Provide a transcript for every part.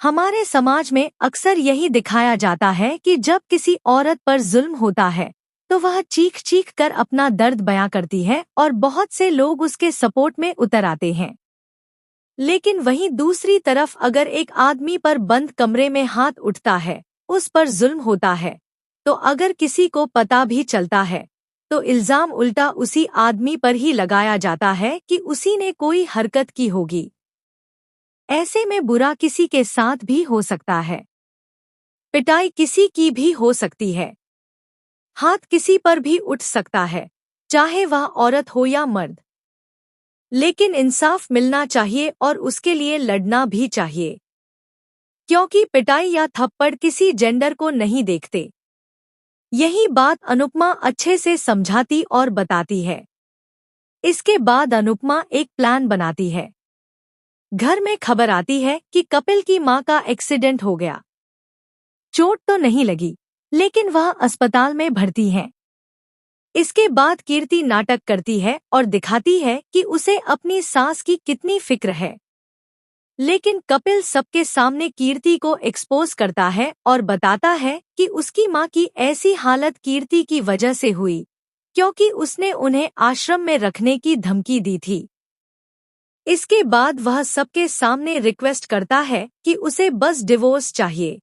हमारे समाज में अक्सर यही दिखाया जाता है कि जब किसी औरत पर जुल्म होता है तो वह चीख चीख कर अपना दर्द बयां करती है और बहुत से लोग उसके सपोर्ट में उतर आते हैं। लेकिन वहीं दूसरी तरफ अगर एक आदमी पर बंद कमरे में हाथ उठता है, उस पर जुल्म होता है, तो अगर किसी को पता भी चलता है तो इल्जाम उल्टा उसी आदमी पर ही लगाया जाता है कि उसी ने कोई हरकत की होगी। ऐसे में बुरा किसी के साथ भी हो सकता है, पिटाई किसी की भी हो सकती है, हाथ किसी पर भी उठ सकता है, चाहे वह औरत हो या मर्द। लेकिन इंसाफ मिलना चाहिए और उसके लिए लड़ना भी चाहिए, क्योंकि पिटाई या थप्पड़ किसी जेंडर को नहीं देखते। यही बात अनुपमा अच्छे से समझाती और बताती है। इसके बाद अनुपमा एक प्लान बनाती है। घर में खबर आती है कि कपिल की मां का एक्सीडेंट हो गया। चोट तो नहीं लगी, लेकिन वह अस्पताल में भर्ती हैं। इसके बाद कीर्ति नाटक करती है और दिखाती है कि उसे अपनी सास की कितनी फिक्र है। लेकिन कपिल सबके सामने कीर्ति को एक्सपोज करता है और बताता है कि उसकी मां की ऐसी हालत कीर्ति की वजह से हुई, क्योंकि उसने उन्हें आश्रम में रखने की धमकी दी थी। इसके बाद वह सबके सामने रिक्वेस्ट करता है कि उसे बस डिवोर्स चाहिए।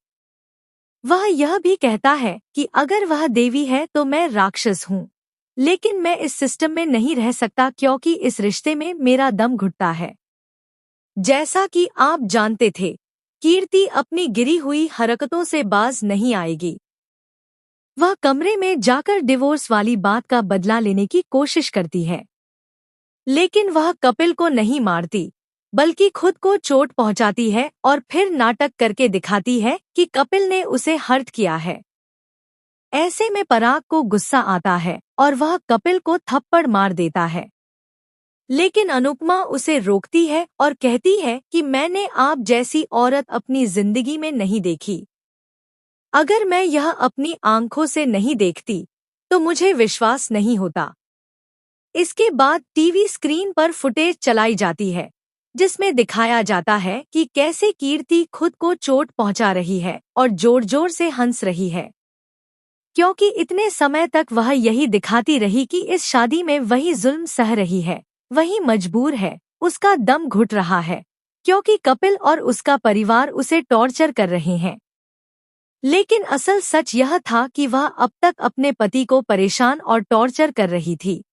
वह यह भी कहता है कि अगर वह देवी है तो मैं राक्षस हूँ, लेकिन मैं इस सिस्टम में नहीं रह सकता क्योंकि इस रिश्ते में मेरा दम घुटता है। जैसा कि आप जानते थे, कीर्ति अपनी गिरी हुई हरकतों से बाज नहीं आएगी। वह कमरे में जाकर डिवोर्स वाली बात का बदला लेने की कोशिश करती है, लेकिन वह कपिल को नहीं मारती, बल्कि खुद को चोट पहुंचाती है और फिर नाटक करके दिखाती है कि कपिल ने उसे हर्ट किया है। ऐसे में पराग को गुस्सा आता है और वह कपिल को थप्पड़ मार देता है। लेकिन अनुपमा उसे रोकती है और कहती है कि मैंने आप जैसी औरत अपनी जिंदगी में नहीं देखी। अगर मैं यह अपनी आंखों से नहीं देखती तो मुझे विश्वास नहीं होता। इसके बाद टीवी स्क्रीन पर फुटेज चलाई जाती है, जिसमें दिखाया जाता है कि कैसे कीर्ति खुद को चोट पहुंचा रही है और जोर जोर से हंस रही है, क्योंकि इतने समय तक वह यही दिखाती रही कि इस शादी में वही जुल्म सह रही है, वही मजबूर है, उसका दम घुट रहा है, क्योंकि कपिल और उसका परिवार उसे टॉर्चर कर रहे हैं। लेकिन असल सच यह था कि वह अब तक अपने पति को परेशान और टॉर्चर कर रही थी।